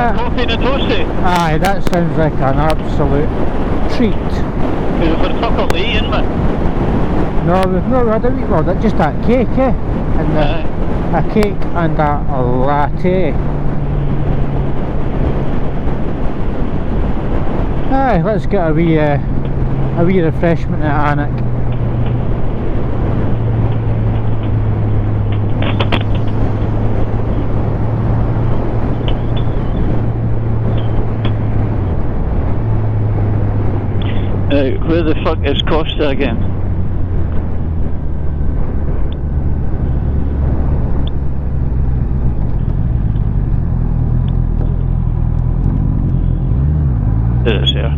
that? Coffee and a toasty. Aye, that sounds like an absolute treat. We've got a chocolate to eat, isn't we? No, we've not had a wheat one, just that cake, eh? And a cake and a latte. Aye, let's get a wee refreshment at Anik. Where the fuck is Costa again? There it is here.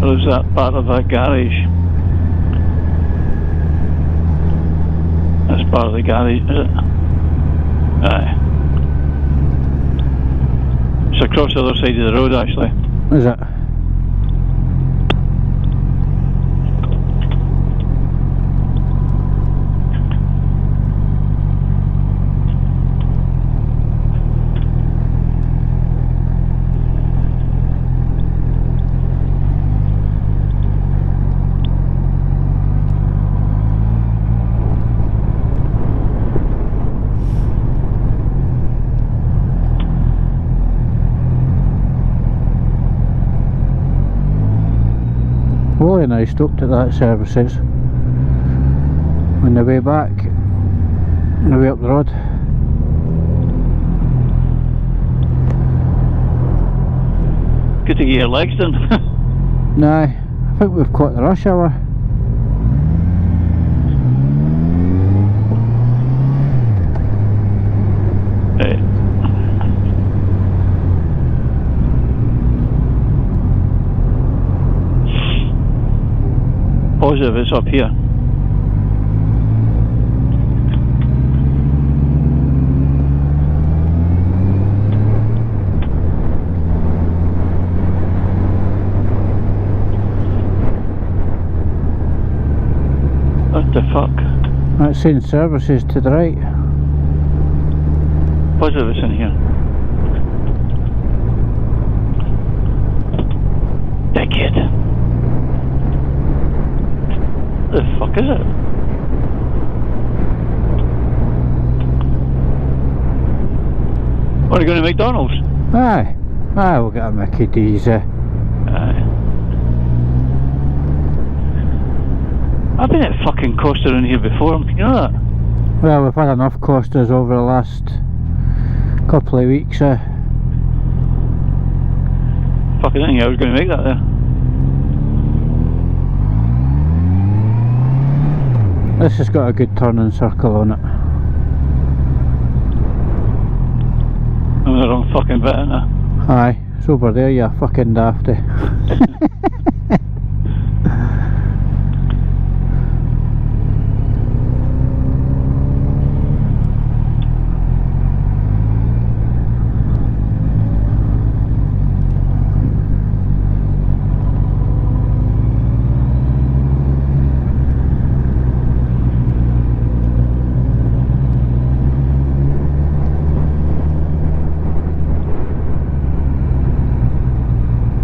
Or is that part of a garage? That's part of the garage, is it? Aye. It's across the other side of the road, actually. Is it? Wally and I stopped at that services on the way back, on the way up the road. Good to get your legs done. Nah, I think we've caught the rush hour. Right. Positive it's up here. What the fuck? That's saying services to the right. Positive it's in here. Dickhead. What the fuck is it? What, are you going to McDonald's? Aye, aye, we'll get a Mickey D's. Aye. I've been at fucking Costa in here before, you know that? Well, we've had enough Costas over the last couple of weeks. Fucking didn't think I was going to make that there. This has got a good turning circle on it. I'm in the wrong fucking bit, isn't I? Aye, it's over there, you fucking dafty.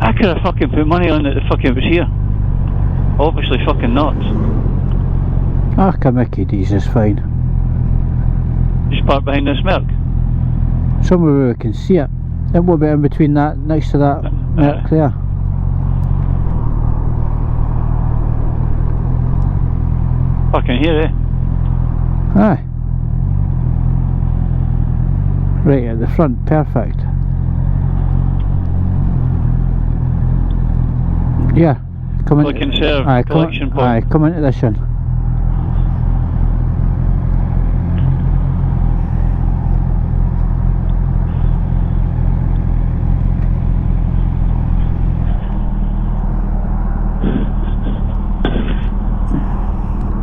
I could have fucking put money on it, the fucking was here. Obviously fucking not. Ah, Mickey D's is fine. Just park behind this Merc. Somewhere where we can see it. It will be in between that, next to that Merc there. Fucking here, eh? Aye. Right at the front, perfect. Yeah, come in. Click and serve, Aye, collection point. aye, come into this one.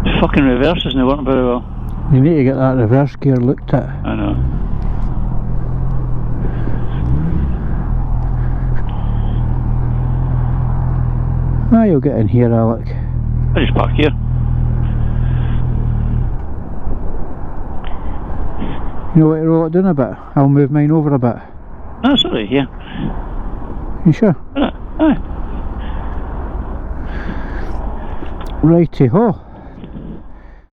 The fucking reverse isn't working very well. You need to get that reverse gear looked at. I know. Ah, you'll get in here, Alec. I just park here. You know what to roll it down a bit? I'll move mine over a bit. No, sorry, yeah. You sure? Aye. Righty ho.